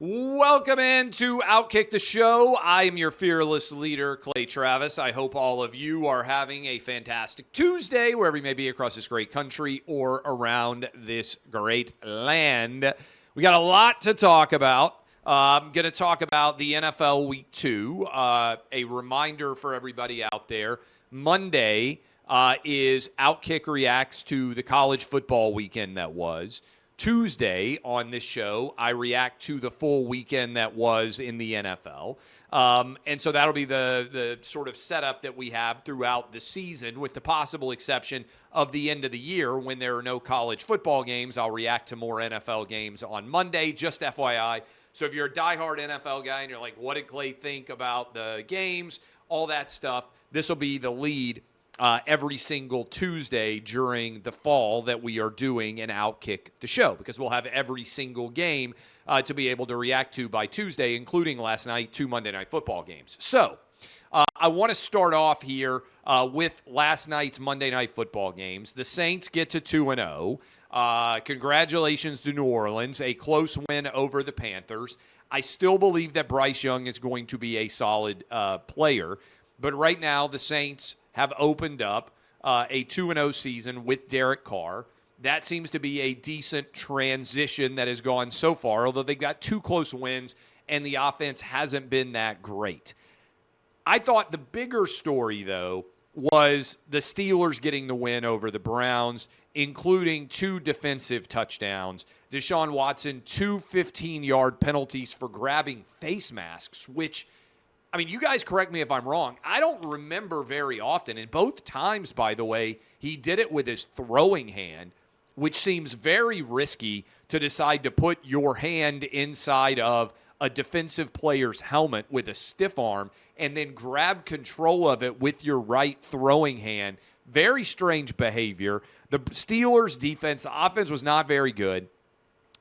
Welcome into OutKick the show. I am your fearless leader, Clay Travis. I hope all of you are having a fantastic Tuesday, wherever you may be across this great country or around this great land. We got a lot to talk about. I'm going to talk about the NFL Week 2. A reminder for everybody out there, Monday is OutKick Reacts to the college football weekend that was. Tuesday on this show, I react to the full weekend that was in the NFL. And so that'll be the sort of setup that we have throughout the season, with the possible exception of the end of the year when there are no college football games. I'll react to more NFL games on Monday, just FYI. So if you're a diehard NFL guy and you're like, what did Clay think about the games, all that stuff, this will be the lead every single Tuesday during the fall that we are doing an OutKick the show, because we'll have every single game to be able to react to by Tuesday, including last night, 2 Monday Night Football games. So I want to start off here with last night's Monday Night Football games. The Saints get to 2-0. Congratulations to New Orleans, a close win over the Panthers. I still believe that Bryce Young is going to be a solid player, but right now the Saints have opened up a 2-0 season with Derek Carr. That seems to be a decent transition that has gone so far, although they've got 2 close wins and the offense hasn't been that great. I thought the bigger story, though, was the Steelers getting the win over the Browns, including 2 defensive touchdowns. Deshaun Watson, 2 15-yard penalties for grabbing face masks, which, I mean, you guys correct me if I'm wrong, I don't remember very often. And both times, by the way, he did it with his throwing hand, which seems very risky to decide to put your hand inside of a defensive player's helmet with a stiff arm and then grab control of it with your right throwing hand. Very strange behavior. The Steelers' defense, the offense was not very good.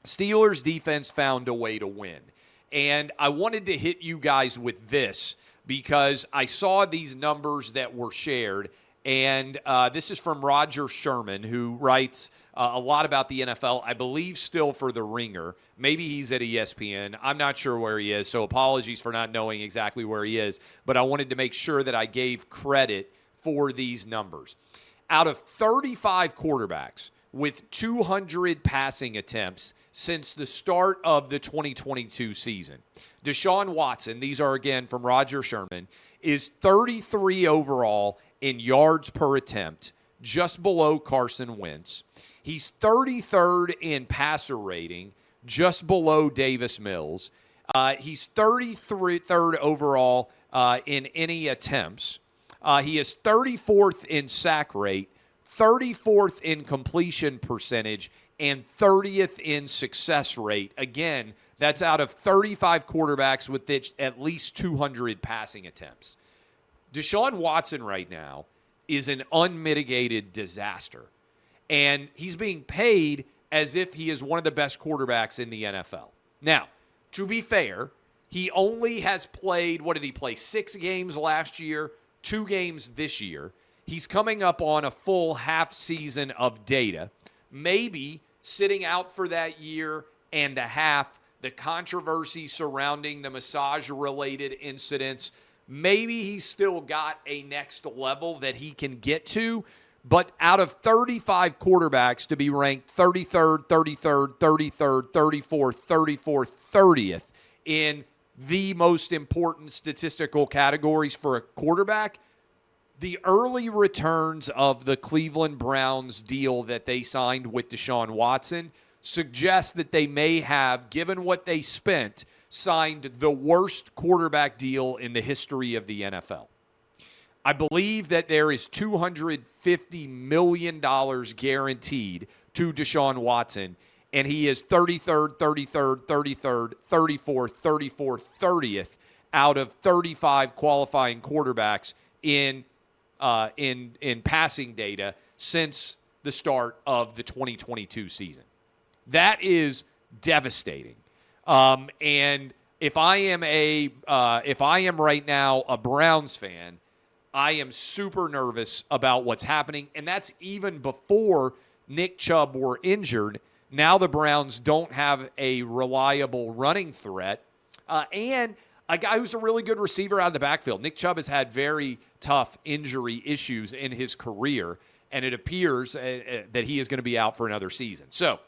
Steelers' defense found a way to win. And I wanted to hit you guys with this because I saw these numbers that were shared. And this is from Roger Sherman, who writes a lot about the NFL, I believe still for The Ringer. Maybe he's at ESPN. I'm not sure where he is, so apologies for not knowing exactly where he is. But I wanted to make sure that I gave credit for these numbers. Out of 35 quarterbacks with 200 passing attempts since the start of the 2022 season, Deshaun Watson, these are again from Roger Sherman, is 33 overall in yards per attempt, just below Carson Wentz. He's 33rd in passer rating, just below Davis Mills. He's 33rd overall in any attempts. He is 34th in sack rate, 34th in completion percentage, and 30th in success rate. Again, that's out of 35 quarterbacks with at least 200 passing attempts. Deshaun Watson right now is an unmitigated disaster. And he's being paid as if he is one of the best quarterbacks in the NFL. Now, to be fair, he only has played, 6 games last year, 2 games this year. He's coming up on a full half season of data. Maybe sitting out for that year and a half, the controversy surrounding the massage-related incidents, maybe he's still got a next level that he can get to. But out of 35 quarterbacks to be ranked 33rd, 33rd, 33rd, 34th, 34th, 30th in the most important statistical categories for a quarterback, the early returns of the Cleveland Browns deal that they signed with Deshaun Watson suggest that they may have, given what they spent, signed the worst quarterback deal in the history of the NFL. I believe that there is $250 million guaranteed to Deshaun Watson, and he is 33rd, 33rd, 33rd, 34th, 34th, 30th out of 35 qualifying quarterbacks in passing data since the start of the 2022 season. That is devastating. And if I am right now a Browns fan, I am super nervous about what's happening, and that's even before Nick Chubb were injured, Now the Browns don't have a reliable running threat and a guy who's a really good receiver out of the backfield. Nick Chubb has had very tough injury issues in his career, and it appears that he is going to be out for another season. So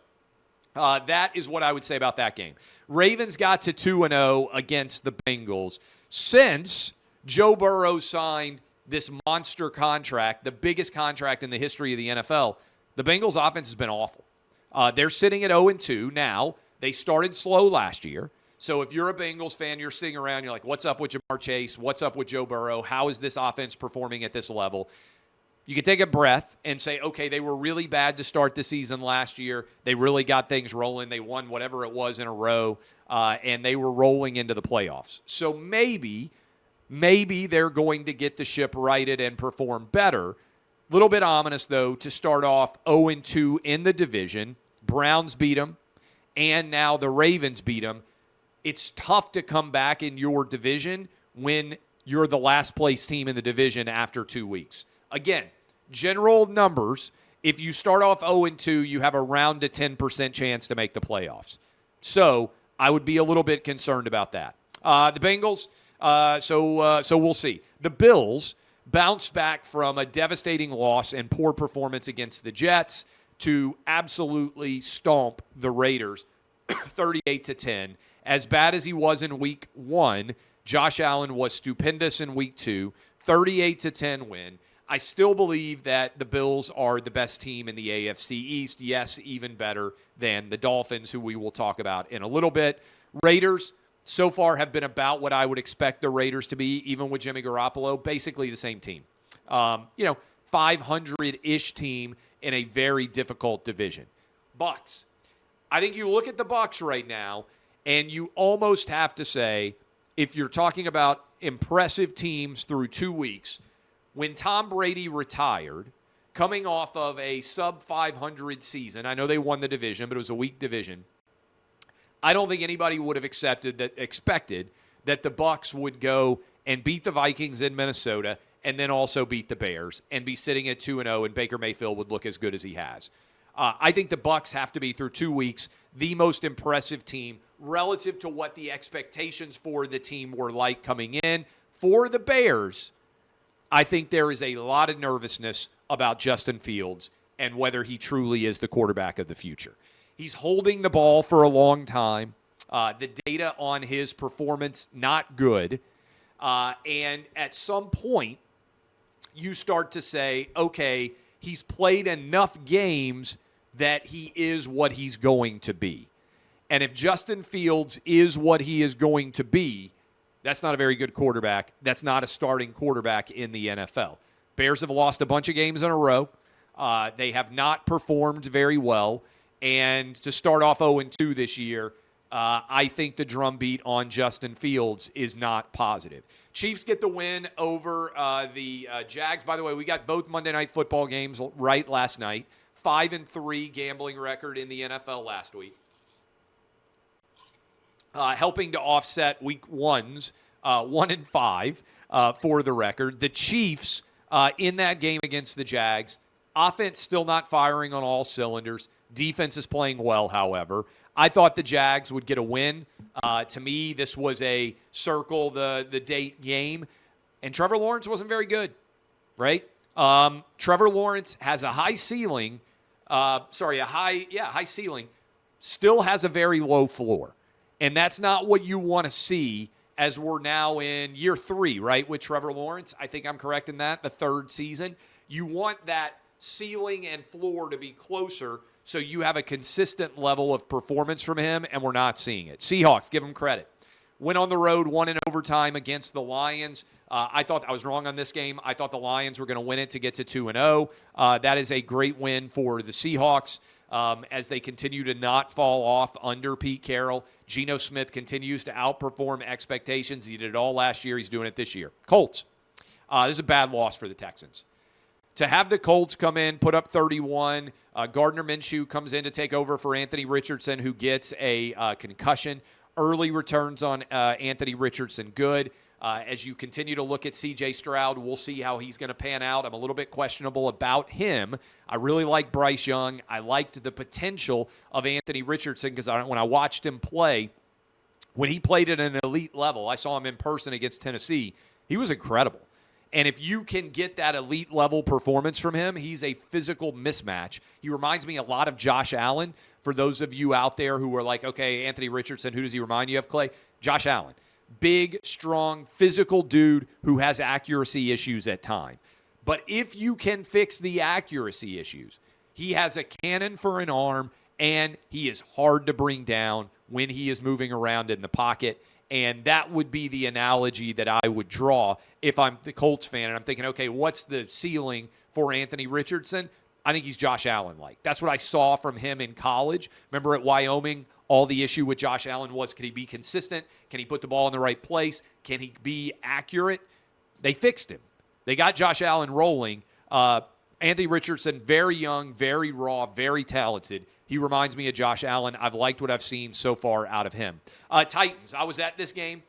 that is what I would say about that game. Ravens got to 2-0 against the Bengals since Joe Burrow signed this monster contract, the biggest contract in the history of the NFL. The Bengals offense has been awful. They're sitting at 0-2 now. They started slow last year. So if you're a Bengals fan, you're sitting around, you're like, what's up with Jamar Chase? What's up with Joe Burrow? How is this offense performing at this level? You can take a breath and say, okay, they were really bad to start the season last year. They really got things rolling. They won whatever it was in a row, and they were rolling into the playoffs. So maybe they're going to get the ship righted and perform better. Little bit ominous, though, to start off 0-2 in the division. Browns beat them, and now the Ravens beat them. It's tough to come back in your division when you're the last place team in the division after 2 weeks. Again, general numbers, if you start off 0-2, you have around a 10% chance to make the playoffs. So I would be a little bit concerned about that. The Bengals, so we'll see. The Bills bounced back from a devastating loss and poor performance against the Jets to absolutely stomp the Raiders 38-10. As bad as he was in week 1, Josh Allen was stupendous in week 2, 38-10 win. I still believe that the Bills are the best team in the AFC East. Yes, even better than the Dolphins, who we will talk about in a little bit. Raiders so far have been about what I would expect the Raiders to be, even with Jimmy Garoppolo, basically the same team. 500-ish team in a very difficult division. Bucs. I think you look at the Bucs right now, and you almost have to say, if you're talking about impressive teams through 2 weeks, when Tom Brady retired, coming off of a sub-500 season, I know they won the division, but it was a weak division, I don't think anybody would have expected that the Bucs would go and beat the Vikings in Minnesota and then also beat the Bears and be sitting at 2-0, and Baker Mayfield would look as good as he has. I think the Bucs have to be, through 2 weeks, the most impressive team relative to what the expectations for the team were like coming in. For the Bears, I think there is a lot of nervousness about Justin Fields and whether he truly is the quarterback of the future. He's holding the ball for a long time. The data on his performance, not good. And at some point, you start to say, okay, he's played enough games that he is what he's going to be. And if Justin Fields is what he is going to be, that's not a very good quarterback. That's not a starting quarterback in the NFL. Bears have lost a bunch of games in a row. They have not performed very well. And to start off 0-2 this year, I think the drumbeat on Justin Fields is not positive. Chiefs get the win over the Jags. By the way, we got both Monday Night Football games right last night. 5-3 gambling record in the NFL last week. Helping to offset week 1's 1-5 for the record. The Chiefs in that game against the Jags, offense still not firing on all cylinders. Defense is playing well, however. I thought the Jags would get a win. To me, this was a circle the date game. And Trevor Lawrence wasn't very good, right? Trevor Lawrence has a high ceiling. High ceiling. Still has a very low floor. And that's not what you want to see as we're now in year 3, right, with Trevor Lawrence. I think I'm correct in that, the 3rd season. You want that ceiling and floor to be closer so you have a consistent level of performance from him, and we're not seeing it. Seahawks, give them credit. Went on the road, won in overtime against the Lions. I thought I was wrong on this game. I thought the Lions were going to win it to get to 2-0. That is a great win for the Seahawks as they continue to not fall off under Pete Carroll. Geno Smith continues to outperform expectations. He did it all last year. He's doing it this year. Colts. This is a bad loss for the Texans. To have the Colts come in, put up 31, Gardner Minshew comes in to take over for Anthony Richardson, who gets a concussion. Early returns on Anthony Richardson, good. As you continue to look at C.J. Stroud, we'll see how he's going to pan out. I'm a little bit questionable about him. I really like Bryce Young. I liked the potential of Anthony Richardson because when I watched him play, when he played at an elite level, I saw him in person against Tennessee. He was incredible. And if you can get that elite level performance from him, he's a physical mismatch. He reminds me a lot of Josh Allen. For those of you out there who are like, okay, Anthony Richardson, who does he remind you of, Clay? Josh Allen. Big, strong, physical dude who has accuracy issues at times. But if you can fix the accuracy issues, he has a cannon for an arm, and he is hard to bring down when he is moving around in the pocket. And that would be the analogy that I would draw if I'm the Colts fan and I'm thinking, okay, what's the ceiling for Anthony Richardson? I think he's Josh Allen-like. That's what I saw from him in college. Remember at Wyoming, all the issue with Josh Allen was, can he be consistent? Can he put the ball in the right place? Can he be accurate? They fixed him. They got Josh Allen rolling. Anthony Richardson, very young, very raw, very talented. He reminds me of Josh Allen. I've liked what I've seen so far out of him. Titans, I was at this game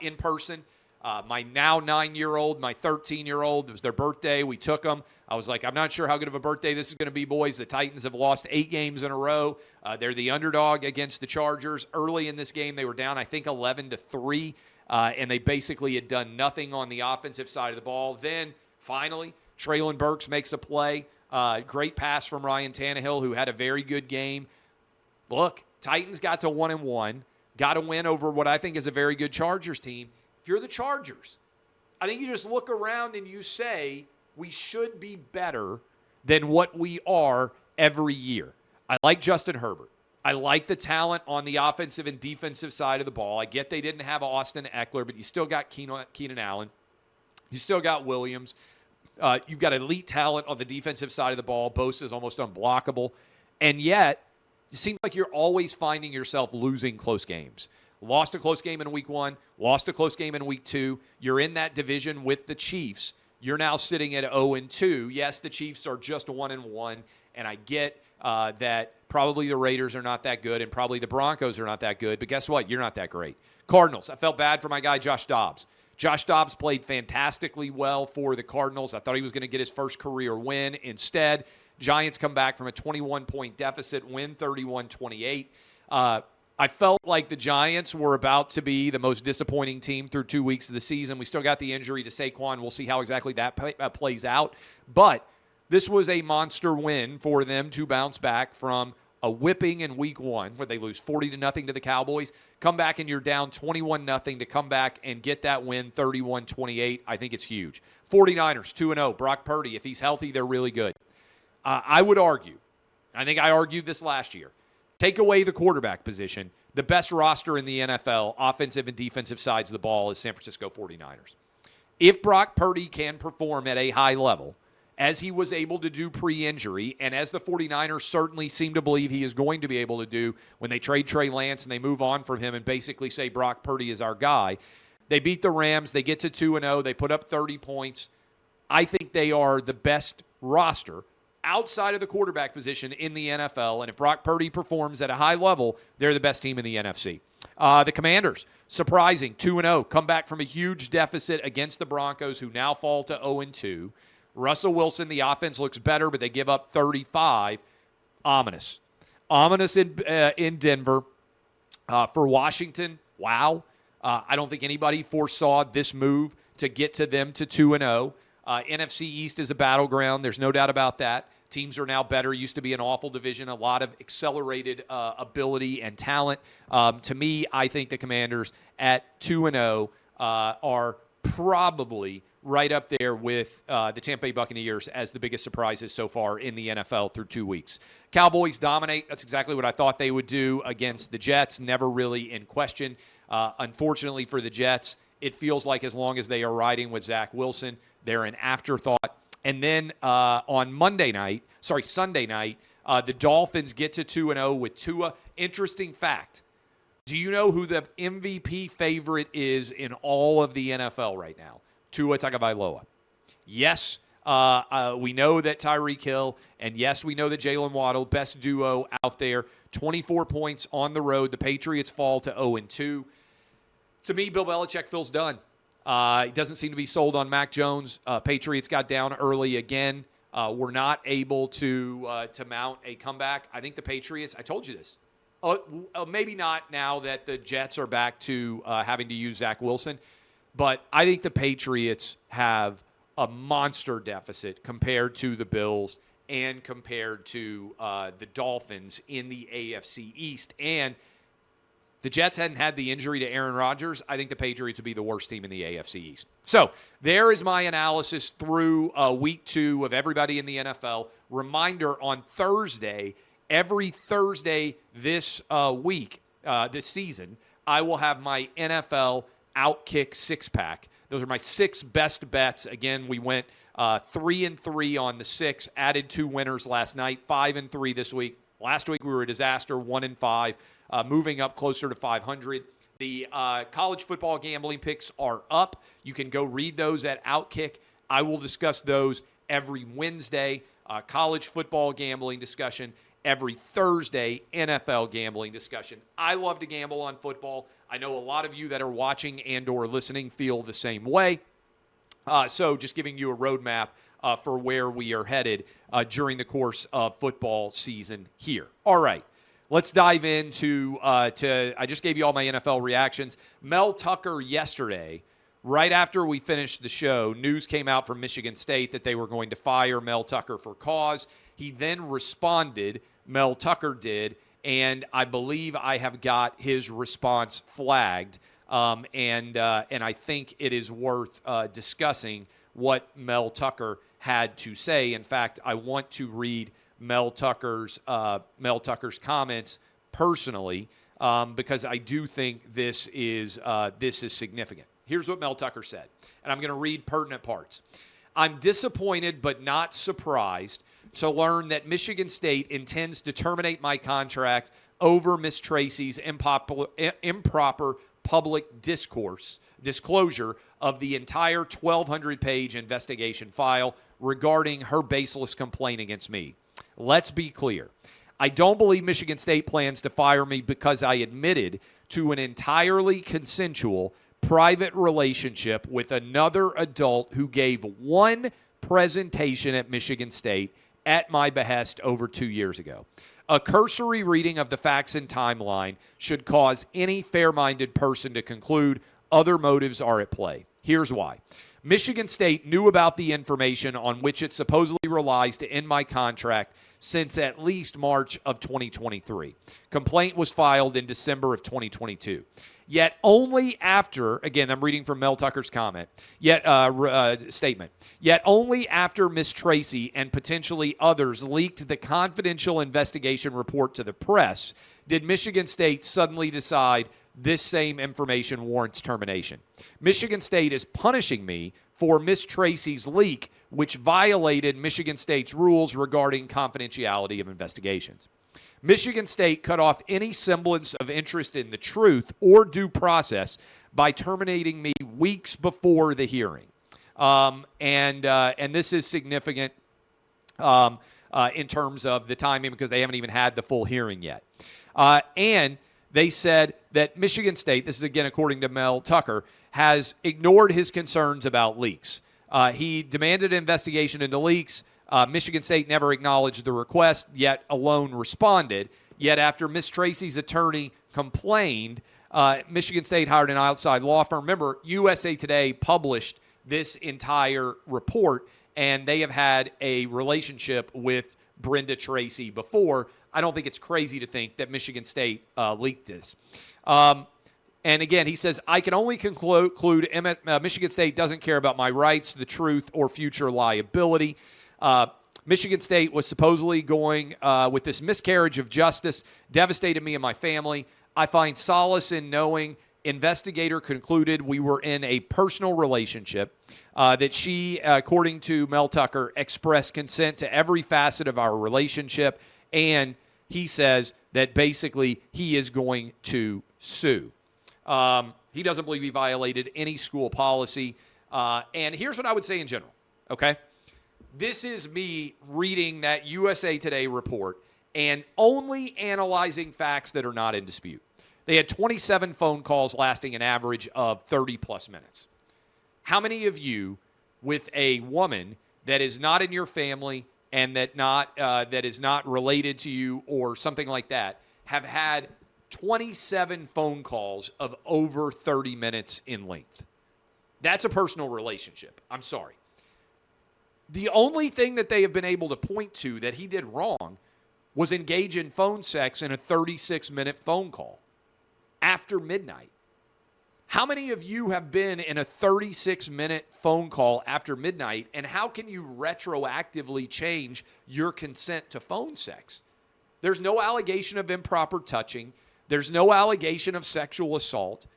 in person. My now 9-year-old, my 13-year-old, it was their birthday. We took them. I was like, I'm not sure how good of a birthday this is going to be, boys. The Titans have lost 8 games in a row. They're the underdog against the Chargers. Early in this game, they were down, I think, 11-3, and they basically had done nothing on the offensive side of the ball. Then, finally, Treylon Burks makes a play. Great pass from Ryan Tannehill, who had a very good game. Look, Titans got to 1-1, got to win over what I think is a very good Chargers team. If you're the Chargers, I think you just look around and you say, we should be better than what we are every year. I like Justin Herbert. I like the talent on the offensive and defensive side of the ball. I get they didn't have Austin Eckler, but you still got Keenan Allen. You still got Williams. You've got elite talent on the defensive side of the ball. Bosa is almost unblockable. And yet, it seems like you're always finding yourself losing close games. Lost a close game in week 1, lost a close game in week 2. You're in that division with the Chiefs. You're now sitting at 0-2. Yes, the Chiefs are just 1-1, and I get that probably the Raiders are not that good and probably the Broncos are not that good, but guess what? You're not that great. Cardinals, I felt bad for my guy Josh Dobbs. Josh Dobbs played fantastically well for the Cardinals. I thought he was going to get his first career win. Instead, Giants come back from a 21-point deficit, win 31-28. I felt like the Giants were about to be the most disappointing team through 2 weeks of the season. We still got the injury to Saquon. We'll see how exactly that plays out. But this was a monster win for them to bounce back from a whipping in week 1 where they lose 40-0 to the Cowboys. Come back and you're down 21-0 to come back and get that win 31-28. I think it's huge. 49ers, 2-0. Brock Purdy, if he's healthy, they're really good. I would argue, I think I argued this last year, take away the quarterback position, the best roster in the NFL, offensive and defensive sides of the ball, is San Francisco 49ers. If Brock Purdy can perform at a high level, as he was able to do pre-injury, and as the 49ers certainly seem to believe he is going to be able to do when they trade Trey Lance and they move on from him and basically say Brock Purdy is our guy, they beat the Rams, they get to 2-0, they put up 30 points. I think they are the best roster outside of the quarterback position in the NFL, and if Brock Purdy performs at a high level, they're the best team in the NFC. The Commanders, surprising, 2-0, come back from a huge deficit against the Broncos, who now fall to 0-2. Russell Wilson, the offense looks better, but they give up 35. Ominous. Ominous in Denver. For Washington, wow. I don't think anybody foresaw this move to get to them to 2-0. NFC East is a battleground. There's no doubt about that. Teams are now better. Used to be an awful division, a lot of accelerated ability and talent. To me, I think the Commanders at 2-0 are probably right up there with the Tampa Bay Buccaneers as the biggest surprises so far in the NFL through 2 weeks. Cowboys dominate. That's exactly what I thought they would do against the Jets. Never really in question. Unfortunately for the Jets, it feels like as long as they are riding with Zach Wilson, they're an afterthought. And then on Sunday night, the Dolphins get to 2-0 with Tua. Interesting fact. Do you know who the MVP favorite is in all of the NFL right now? Tua Tagovailoa. Yes, we know that Tyreek Hill, and yes, we know that Jalen Waddle, best duo out there. 24 points on the road. The Patriots fall to 0-2. To me, Bill Belichick feels done. He doesn't seem to be sold on Mac Jones. Patriots got down early again. Were not able to mount a comeback. I think the Patriots, I told you this, maybe not now that the Jets are back to having to use Zach Wilson, but I think the Patriots have a monster deficit compared to the Bills and compared to the Dolphins in the AFC East. And the Jets hadn't had the injury to Aaron Rodgers. I think the Patriots would be the worst team in the AFC East. So there is my analysis through week 2 of everybody in the NFL. Reminder on Thursday, every Thursday this week, this season, I will have my NFL OutKick 6-pack. Those are my 6 best bets. Again, we went 3-3 on the 6, added 2 winners last night, 5-3 this week. Last week we were a disaster, 1-5. Moving up closer to 500. The college football gambling picks are up. You can go read those at OutKick. I will discuss those every Wednesday. College football gambling discussion every Thursday. NFL gambling discussion. I love to gamble on football. I know a lot of you that are watching and or listening feel the same way. So just giving you a roadmap for where we are headed during the course of football season here. All right. Let's dive into I just gave you all my NFL reactions. Mel Tucker yesterday, right after we finished the show, news came out from Michigan State that they were going to fire Mel Tucker for cause. He then responded, Mel Tucker did, and I believe I have got his response flagged. And I think it is worth discussing what Mel Tucker had to say. In fact, I want to read Mel Tucker's comments personally because I do think this is significant. Here's what Mel Tucker said, and I'm going to read pertinent parts. I'm disappointed but not surprised to learn that Michigan State intends to terminate my contract over Miss Tracy's improper public disclosure of the entire 1,200-page investigation file regarding her baseless complaint against me. Let's be clear. I don't believe Michigan State plans to fire me because I admitted to an entirely consensual private relationship with another adult who gave one presentation at Michigan State at my behest over 2 years ago. A cursory reading of the facts and timeline should cause any fair-minded person to conclude other motives are at play. Here's why. Michigan State knew about the information on which it supposedly relies to end my contract since at least March of 2023. Complaint was filed in December of 2022. Yet only after, again, I'm reading from Mel Tucker's statement, yet only after Miss Tracy and potentially others leaked the confidential investigation report to the press did Michigan State suddenly decide this same information warrants termination. Michigan State is punishing me for Miss Tracy's leak, which violated Michigan State's rules regarding confidentiality of investigations. Michigan State cut off any semblance of interest in the truth or due process by terminating me weeks before the hearing. And this is significant in terms of the timing because they haven't even had the full hearing yet. And they said that Michigan State, this is again according to Mel Tucker, has ignored his concerns about leaks. He demanded an investigation into leaks. Michigan State never acknowledged the request, yet alone responded. Yet after Miss Tracy's attorney complained, Michigan State hired an outside law firm. Remember, USA Today published this entire report, and they have had a relationship with Brenda Tracy before. I don't think it's crazy to think that Michigan State leaked this. And again, he says, I can only conclude Michigan State doesn't care about my rights, the truth, or future liability. Michigan State was supposedly going with this miscarriage of justice, devastated me and my family. I find solace in knowing investigator concluded we were in a personal relationship, that she, according to Mel Tucker, expressed consent to every facet of our relationship, and he says that basically he is going to sue. He doesn't believe he violated any school policy. And here's what I would say in general, okay? This is me reading that USA Today report and only analyzing facts that are not in dispute. They had 27 phone calls lasting an average of 30-plus minutes. How many of you with a woman that is not in your family and that is not related to you or something like that have had 27 phone calls of over 30 minutes in length? That's a personal relationship. I'm sorry. The only thing that they have been able to point to that he did wrong was engage in phone sex in a 36-minute phone call after midnight. How many of you have been in a 36-minute phone call after midnight, and how can you retroactively change your consent to phone sex? There's no allegation of improper touching. There's no allegation of sexual assault.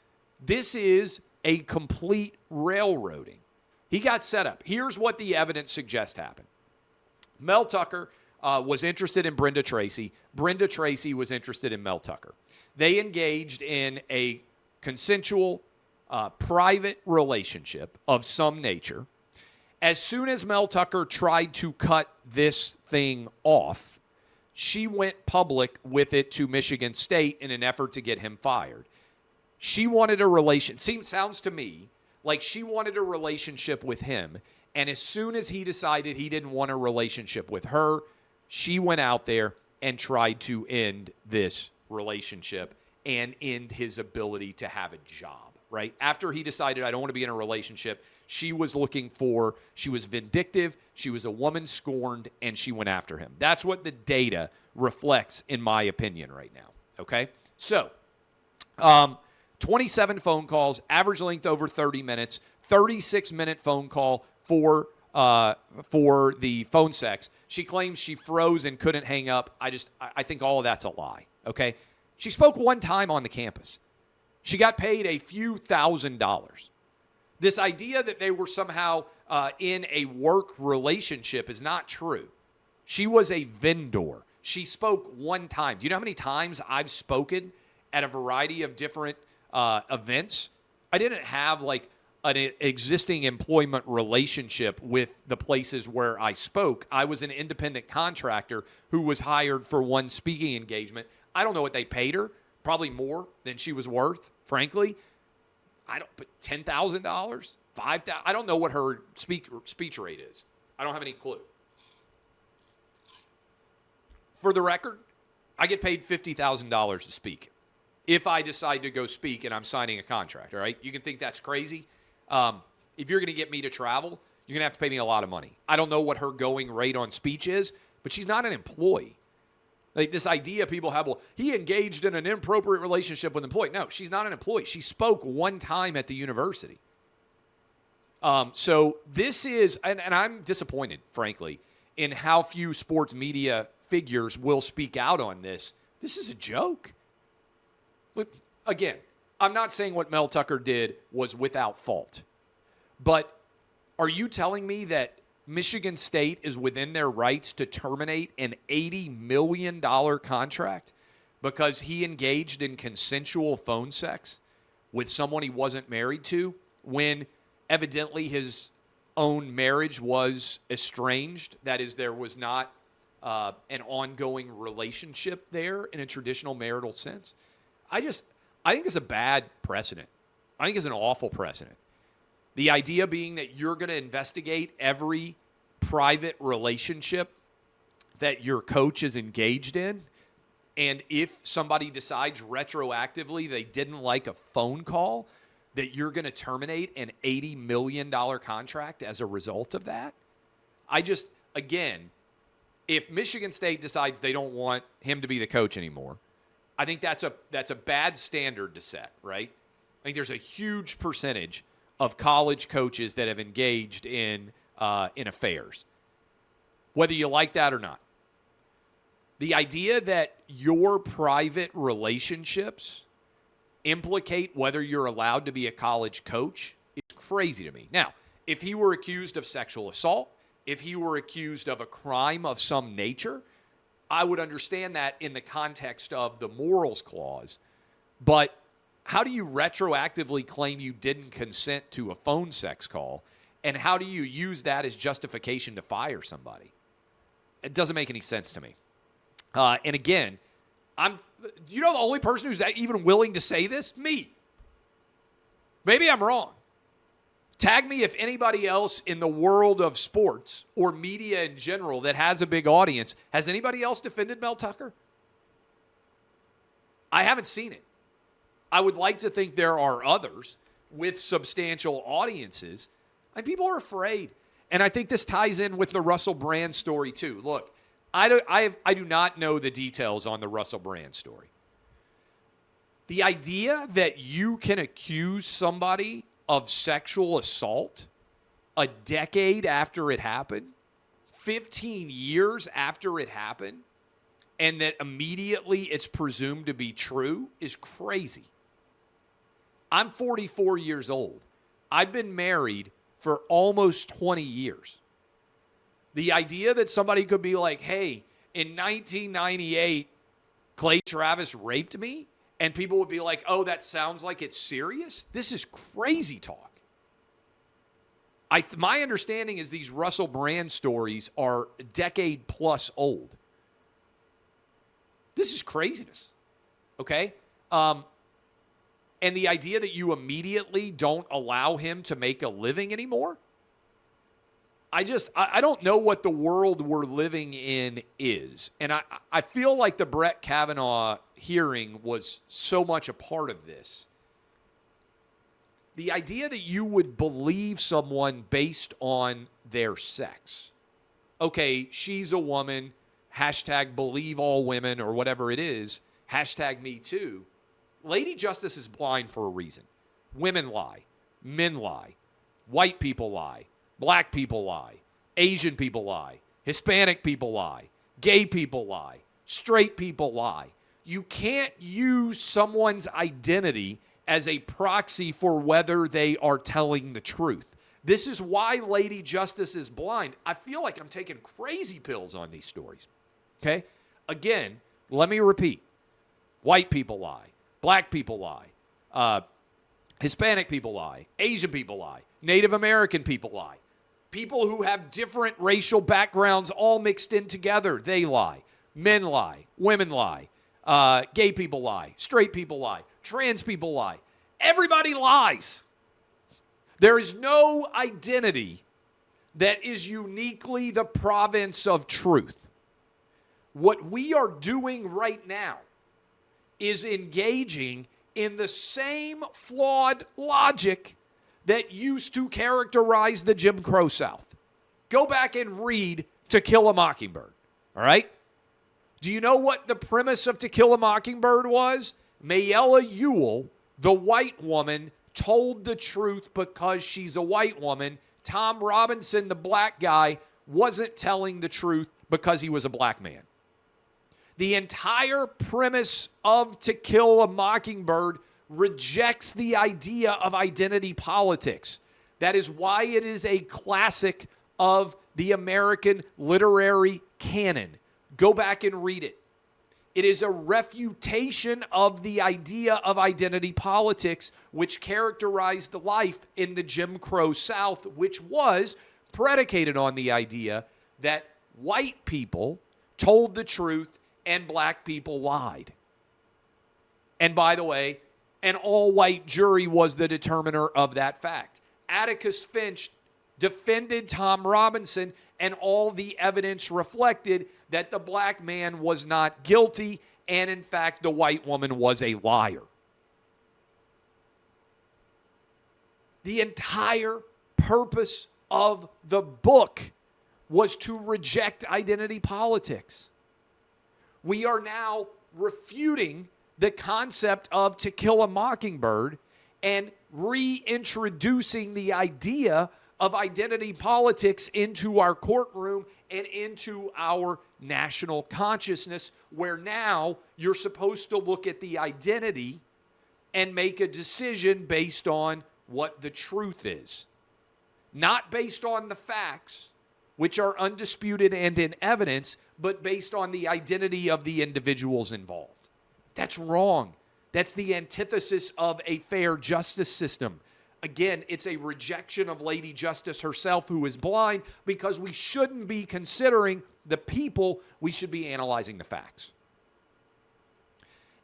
This is a complete railroading. He got set up. Here's what the evidence suggests happened. Mel Tucker was interested in Brenda Tracy. Brenda Tracy was interested in Mel Tucker. They engaged in a consensual, private relationship of some nature. As soon as Mel Tucker tried to cut this thing off, she went public with it to Michigan State in an effort to get him fired. She wanted a sounds to me like she wanted a relationship with him, and as soon as he decided he didn't want a relationship with her, she went out there and tried to end this relationship and end his ability to have a job, right? After he decided, I don't want to be in a relationship, she was vindictive, she was a woman scorned, and she went after him. That's what the data reflects, in my opinion, right now, okay? So, 27 phone calls, average length over 30 minutes, 36-minute phone call for the phone sex. She claims she froze and couldn't hang up. I think all of that's a lie, okay? She spoke one time on the campus. She got paid a few $1,000s. This idea that they were somehow in a work relationship is not true. She was a vendor. She spoke one time. Do you know how many times I've spoken at a variety of different events? I didn't have like an existing employment relationship with the places where I spoke. I was an independent contractor who was hired for one speaking engagement. I don't know what they paid her. Probably more than she was worth, frankly. But $10,000, $5,000. I don't know what her speech rate is. I don't have any clue. For the record, I get paid $50,000 to speak. If I decide to go speak and I'm signing a contract, all right? You can think that's crazy. If you're going to get me to travel, you're going to have to pay me a lot of money. I don't know what her going rate on speech is, but she's not an employee. Like this idea people have, well, he engaged in an inappropriate relationship with an employee. No, she's not an employee. She spoke one time at the university. So this is, and I'm disappointed, frankly, in how few sports media figures will speak out on this. This is a joke. But again, I'm not saying what Mel Tucker did was without fault. But are you telling me that Michigan State is within their rights to terminate an $80 million contract because he engaged in consensual phone sex with someone he wasn't married to when evidently his own marriage was estranged? That is, there was not an ongoing relationship there in a traditional marital sense. I think it's a bad precedent. I think it's an awful precedent. The idea being that you're going to investigate every private relationship that your coach is engaged in, and if somebody decides retroactively they didn't like a phone call, that you're going to terminate an $80 million contract as a result of that? Again, if Michigan State decides they don't want him to be the coach anymore, I think that's a bad standard to set, right? I think there's a huge percentage of college coaches that have engaged in affairs, whether you like that or not. The idea that your private relationships implicate whether you're allowed to be a college coach is crazy to me. Now, if he were accused of sexual assault, if he were accused of a crime of some nature, I would understand that in the context of the morals clause. But how do you retroactively claim you didn't consent to a phone sex call? And how do you use that as justification to fire somebody? It doesn't make any sense to me. And again, the only person who's even willing to say this? Me. Maybe I'm wrong. Tag me if anybody else in the world of sports or media in general that has a big audience. Has anybody else defended Mel Tucker? I haven't seen it. I would like to think there are others with substantial audiences. And people are afraid. And I think this ties in with the Russell Brand story too. Look, I do not know the details on the Russell Brand story. The idea that you can accuse somebody of sexual assault a decade after it happened, 15 years after it happened, and that immediately it's presumed to be true is crazy. I'm 44 years old. I've been married for almost 20 years. The idea that somebody could be like, hey, in 1998, Clay Travis raped me, and people would be like, oh, that sounds like it's serious? This is crazy talk. My understanding is these Russell Brand stories are a decade plus old. This is craziness, okay? And the idea that you immediately don't allow him to make a living anymore, I don't know what the world we're living in is. And I feel like the Brett Kavanaugh hearing was so much a part of this. The idea that you would believe someone based on their sex. Okay, she's a woman, hashtag believe all women or whatever it is, hashtag me too. Lady Justice is blind for a reason. Women lie. Men lie. White people lie. Black people lie. Asian people lie. Hispanic people lie. Gay people lie. Straight people lie. You can't use someone's identity as a proxy for whether they are telling the truth. This is why Lady Justice is blind. I feel like I'm taking crazy pills on these stories. Okay? Again, let me repeat. White people lie. Black people lie. Hispanic people lie. Asian people lie. Native American people lie. People who have different racial backgrounds all mixed in together, they lie. Men lie. Women lie. Gay people lie. Straight people lie. Trans people lie. Everybody lies. There is no identity that is uniquely the province of truth. What we are doing right now is engaging in the same flawed logic that used to characterize the Jim Crow South. Go back and read To Kill a Mockingbird, all right? Do you know what the premise of To Kill a Mockingbird was? Mayella Ewell, the white woman, told the truth because she's a white woman. Tom Robinson, the black guy, wasn't telling the truth because he was a black man. The entire premise of To Kill a Mockingbird rejects the idea of identity politics. That is why it is a classic of the American literary canon. Go back and read it. It is a refutation of the idea of identity politics, which characterized the life in the Jim Crow South, which was predicated on the idea that white people told the truth and black people lied. And by the way, an all-white jury was the determiner of that fact. Atticus Finch defended Tom Robinson, and all the evidence reflected that the black man was not guilty, and in fact, the white woman was a liar. The entire purpose of the book was to reject identity politics. We are now refuting the concept of To Kill a Mockingbird and reintroducing the idea of identity politics into our courtroom and into our national consciousness, where now you're supposed to look at the identity and make a decision based on what the truth is. Not based on the facts, which are undisputed and in evidence, but based on the identity of the individuals involved. That's wrong. That's the antithesis of a fair justice system. Again, it's a rejection of Lady Justice herself, who is blind, because we shouldn't be considering the people. We should be analyzing the facts.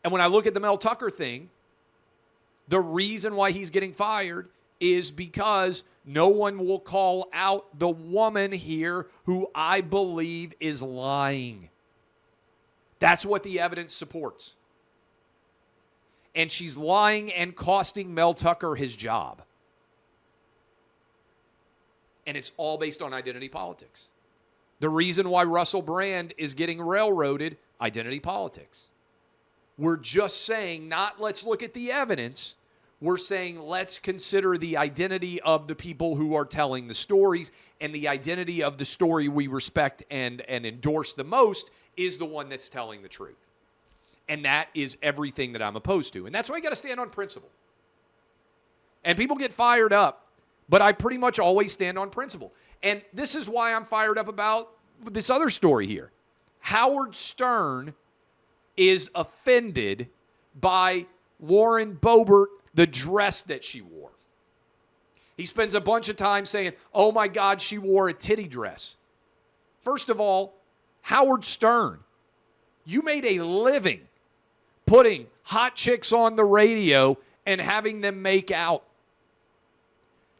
And when I look at the Mel Tucker thing, the reason why he's getting fired is because No one will call out the woman here who I believe is lying. That's what the evidence supports. And she's lying and costing Mel Tucker his job. And it's all based on identity politics. The reason why Russell Brand is getting railroaded, identity politics. We're just saying, not let's look at the evidence. We're saying let's consider the identity of the people who are telling the stories, and the identity of the story we respect and endorse the most is the one that's telling the truth. And that is everything that I'm opposed to. And that's why you got to stand on principle. And people get fired up, but I pretty much always stand on principle. And this is why I'm fired up about this other story here. Howard Stern is offended by Lauren Boebert, the dress that she wore. He spends a bunch of time saying, oh my God, she wore a titty dress. First of all, Howard Stern, you made a living putting hot chicks on the radio and having them make out.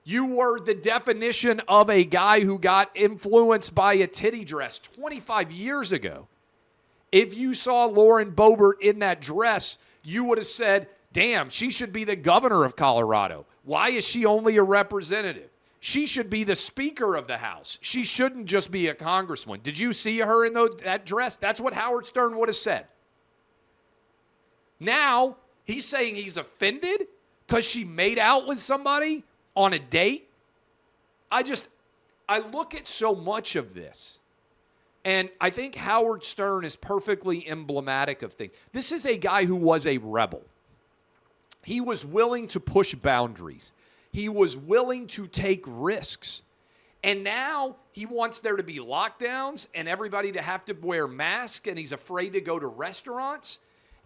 You were the definition of a guy who got influenced by a titty dress 25 years ago. If you saw Lauren Boebert in that dress, you would have said, damn, she should be the governor of Colorado. Why is she only a representative? She should be the Speaker of the House. She shouldn't just be a congresswoman. Did you see her in that dress? That's what Howard Stern would have said. Now, he's saying he's offended because she made out with somebody on a date. I look at so much of this, and I think Howard Stern is perfectly emblematic of things. This is a guy who was a rebel. He was willing to push boundaries. He was willing to take risks. And now he wants there to be lockdowns and everybody to have to wear masks, and he's afraid to go to restaurants.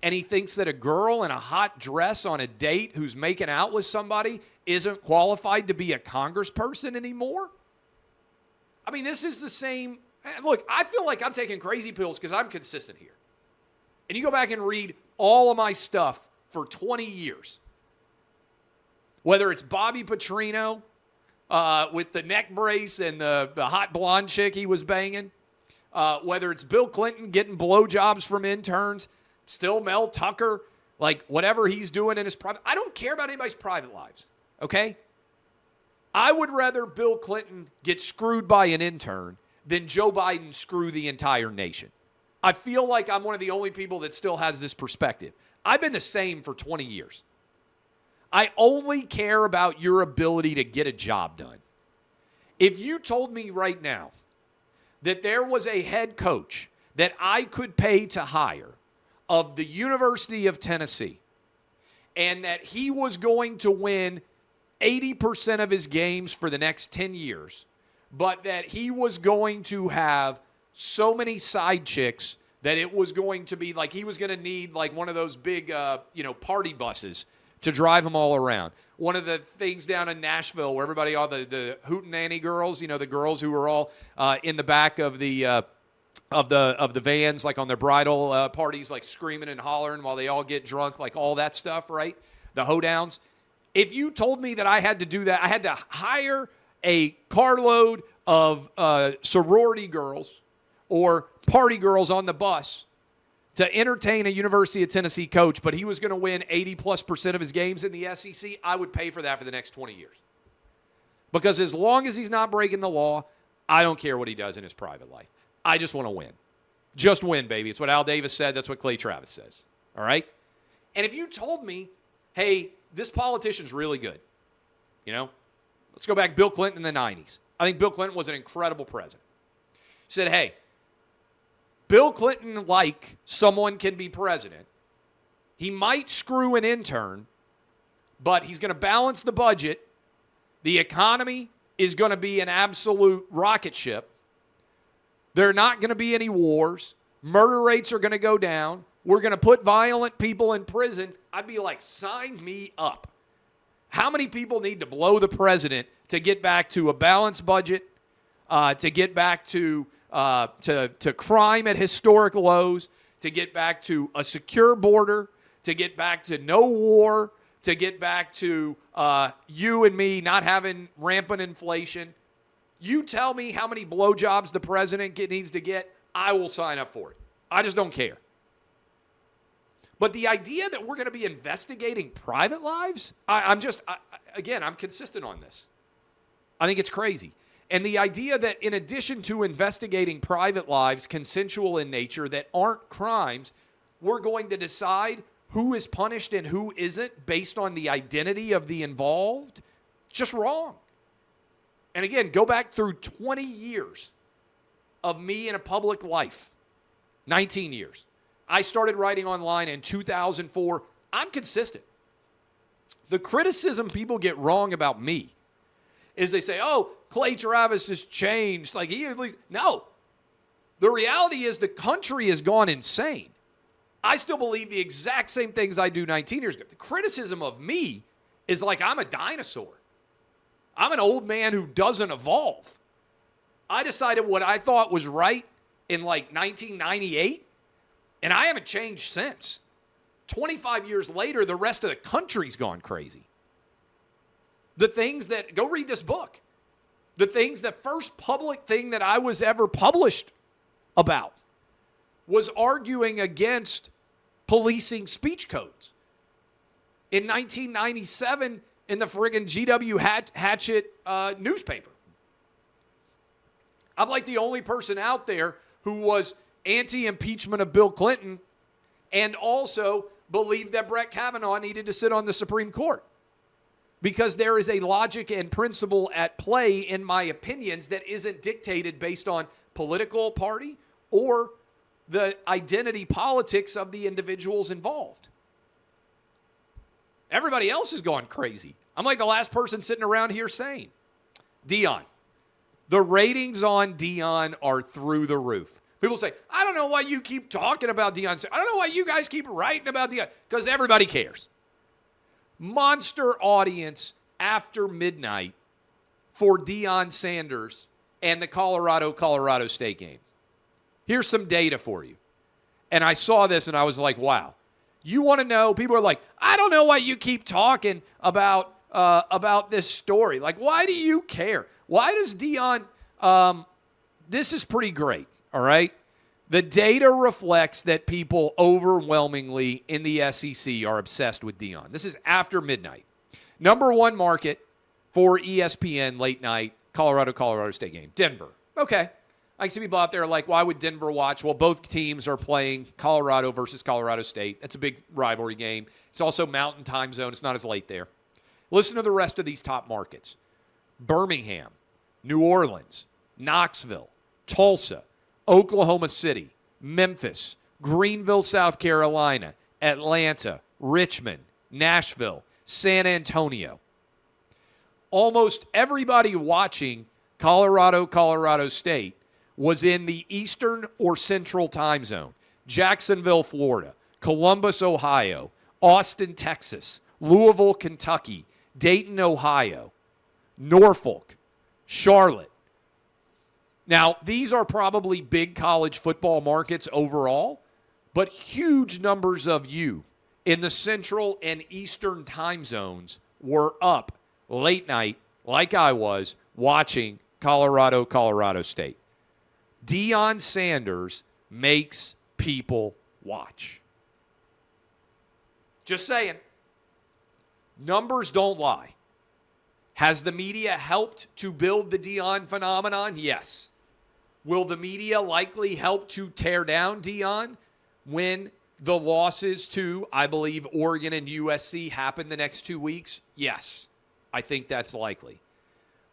And he thinks that a girl in a hot dress on a date who's making out with somebody isn't qualified to be a congressperson anymore. I mean, this is the same. Look, I feel like I'm taking crazy pills because I'm consistent here. And you go back and read all of my stuff for 20 years. Whether it's Bobby Petrino with the neck brace and the hot blonde chick he was banging, whether it's Bill Clinton getting blowjobs from interns, still Mel Tucker, like whatever he's doing in his private. I don't care about anybody's private lives, okay? I would rather Bill Clinton get screwed by an intern than Joe Biden screw the entire nation. I feel like I'm one of the only people that still has this perspective. I've been the same for 20 years. I only care about your ability to get a job done. If you told me right now that there was a head coach that I could pay to hire of the University of Tennessee and that he was going to win 80% of his games for the next 10 years, but that he was going to have so many side chicks that it was going to be like he was going to need like one of those big, party buses to drive them all around. One of the things down in Nashville where everybody, all the hootenanny girls, the girls who were all in the back of the vans, like on their bridal parties, like screaming and hollering while they all get drunk, like all that stuff, right? The hoedowns. If you told me that I had to do that, I had to hire a carload of sorority girls or party girls on the bus to entertain a University of Tennessee coach, but he was going to win 80+% of his games in the SEC, I would pay for that for the next 20 years. Because as long as he's not breaking the law, I don't care what he does in his private life. I just want to win. Just win, baby. It's what Al Davis said. That's what Clay Travis says. All right? And if you told me, hey, this politician's really good, let's go back Bill Clinton in the 90s. I think Bill Clinton was an incredible president. He said, hey, Bill Clinton, like someone can be president. He might screw an intern, but he's going to balance the budget. The economy is going to be an absolute rocket ship. There are not going to be any wars. Murder rates are going to go down. We're going to put violent people in prison. I'd be like, sign me up. How many people need to blow the president to get back to a balanced budget, to get back to crime at historic lows, to get back to a secure border, to get back to no war, to get back to you and me not having rampant inflation. You tell me how many blowjobs the president needs to get, I will sign up for it. I just don't care. But the idea that we're going to be investigating private lives, I'm consistent on this. I think it's crazy. And the idea that in addition to investigating private lives, consensual in nature, that aren't crimes, we're going to decide who is punished and who isn't based on the identity of the involved, it's just wrong. And again, go back through 20 years of me in a public life, 19 years. I started writing online in 2004. I'm consistent. The criticism people get wrong about me is they say, oh, Clay Travis has changed. Like he at least, no. The reality is the country has gone insane. I still believe the exact same things I do 19 years ago. The criticism of me is like I'm a dinosaur. I'm an old man who doesn't evolve. I decided what I thought was right in like 1998, and I haven't changed since. 25 years later, the rest of the country's gone crazy. The things that, go read this book. The first public thing that I was ever published about was arguing against policing speech codes. In 1997, in the friggin' G.W. Hatchett newspaper. I'm like the only person out there who was anti-impeachment of Bill Clinton and also believed that Brett Kavanaugh needed to sit on the Supreme Court. Because there is a logic and principle at play in my opinions that isn't dictated based on political party or the identity politics of the individuals involved. Everybody else has gone crazy. I'm like the last person sitting around here saying, Deion. The ratings on Deion are through the roof. People say, I don't know why you keep talking about Deion. I don't know why you guys keep writing about Deion. Because everybody cares. Monster audience after midnight for Deion Sanders and the Colorado State game. Here's some data for you. And I saw this and I was like, wow. You want to know? People are like, I don't know why you keep talking about this story. Like, why do you care? Why does Deion, this is pretty great, all right? The data reflects that people overwhelmingly in the SEC are obsessed with Deion. This is after midnight. Number one market for ESPN late night, Colorado State game. Denver. Okay. I see people out there like, why would Denver watch? Well, both teams are playing Colorado versus Colorado State. That's a big rivalry game. It's also Mountain Time Zone. It's not as late there. Listen to the rest of these top markets. Birmingham, New Orleans, Knoxville, Tulsa, Oklahoma City, Memphis, Greenville, South Carolina, Atlanta, Richmond, Nashville, San Antonio. Almost everybody watching Colorado State was in the Eastern or Central time zone. Jacksonville, Florida, Columbus, Ohio, Austin, Texas, Louisville, Kentucky, Dayton, Ohio, Norfolk, Charlotte. Now, these are probably big college football markets overall, but huge numbers of you in the Central and Eastern time zones were up late night, like I was, watching Colorado State. Deion Sanders makes people watch. Just saying. Numbers don't lie. Has the media helped to build the Deion phenomenon? Yes. Will the media likely help to tear down Deion when the losses to, I believe, Oregon and USC happen the next 2 weeks? Yes. I think that's likely.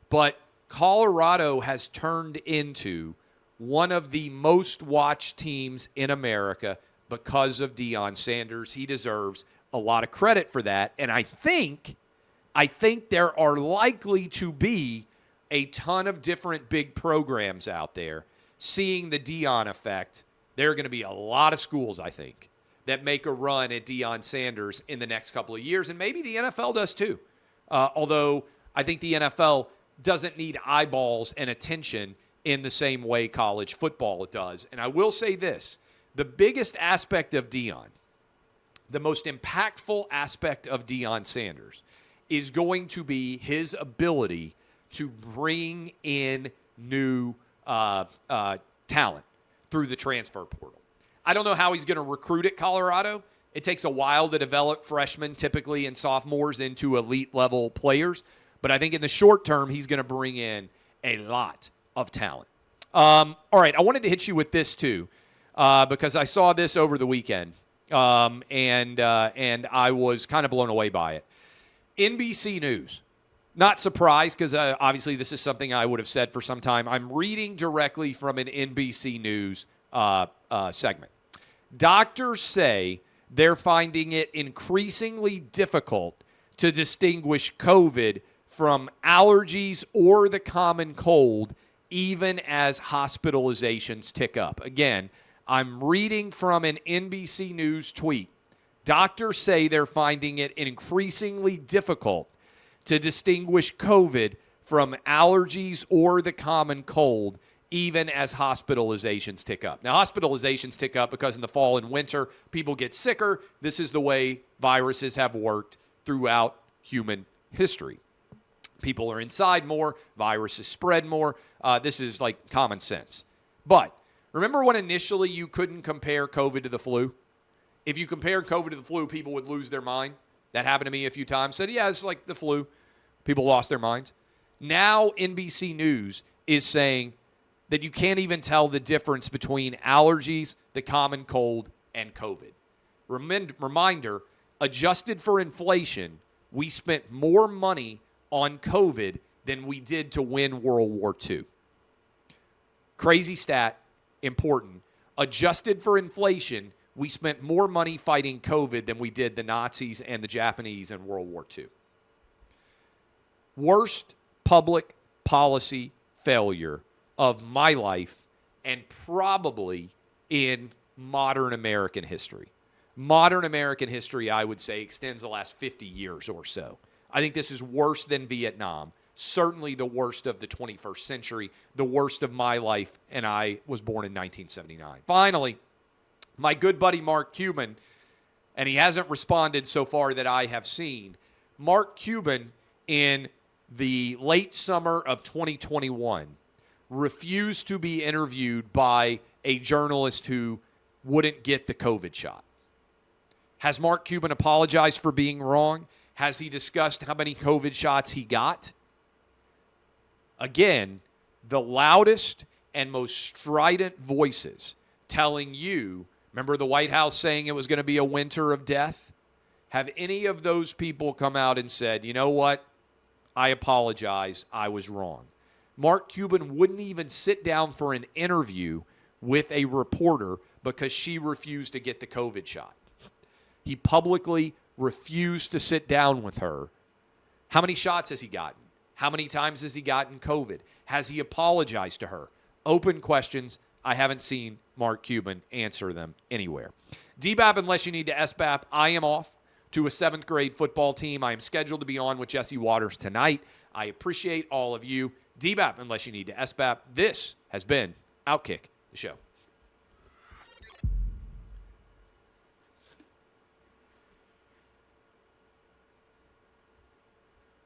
But Colorado has turned into one of the most watched teams in America because of Deion Sanders. He deserves a lot of credit for that. And I think there are likely to be a ton of different big programs out there seeing the Deion effect. There are going to be a lot of schools, I think, that make a run at Deion Sanders in the next couple of years. And maybe the NFL does too. Although I think the NFL doesn't need eyeballs and attention in the same way college football does. And I will say this, the biggest aspect of Deion the most impactful aspect of Deion Sanders is going to be his ability to bring in new talent through the transfer portal. I don't know how he's going to recruit at Colorado. It takes a while to develop freshmen, typically, and sophomores into elite-level players. But I think in the short term, he's going to bring in a lot of talent. All right, I wanted to hit you with this, too, because I saw this over the weekend, and I was kind of blown away by it. NBC News. Not surprised, because obviously this is something I would have said for some time. I'm reading directly from an NBC News segment. Doctors say they're finding it increasingly difficult to distinguish COVID from allergies or the common cold, even as hospitalizations tick up. Again, I'm reading from an NBC News tweet. Doctors say they're finding it increasingly difficult to distinguish COVID from allergies or the common cold, even as hospitalizations tick up. Now, hospitalizations tick up because in the fall and winter, people get sicker. This is the way viruses have worked throughout human history. People are inside more, viruses spread more. This is like common sense. But remember when initially you couldn't compare COVID to the flu? If you compared COVID to the flu, people would lose their mind. That happened to me a few times. Said, yeah, it's like the flu. People lost their minds. Now NBC News is saying that you can't even tell the difference between allergies, the common cold, and COVID. Reminder, adjusted for inflation, we spent more money on COVID than we did to win World War II. Crazy stat, important. Adjusted for inflation, we spent more money fighting COVID than we did the Nazis and the Japanese in World War II. Worst public policy failure of my life and probably in modern American history. Modern American history, I would say, extends the last 50 years or so. I think this is worse than Vietnam, certainly the worst of the 21st century, the worst of my life, and I was born in 1979. Finally, my good buddy Mark Cuban, and he hasn't responded so far that I have seen, Mark Cuban in the late summer of 2021 refused to be interviewed by a journalist who wouldn't get the COVID shot. Has Mark Cuban apologized for being wrong? Has he discussed how many COVID shots he got? Again, the loudest and most strident voices telling you, remember the White House saying it was going to be a winter of death? Have any of those people come out and said, you know what? I apologize. I was wrong. Mark Cuban wouldn't even sit down for an interview with a reporter because she refused to get the COVID shot. He publicly refused to sit down with her. How many shots has he gotten? How many times has he gotten COVID? Has he apologized to her? Open questions. I haven't seen Mark Cuban answer them anywhere. DBAP, unless you need to SBAP, I am off to a 7th grade football team. I am scheduled to be on with Jesse Waters tonight. I appreciate all of you. DBAP, unless you need to SBAP, this has been OutKick, the show.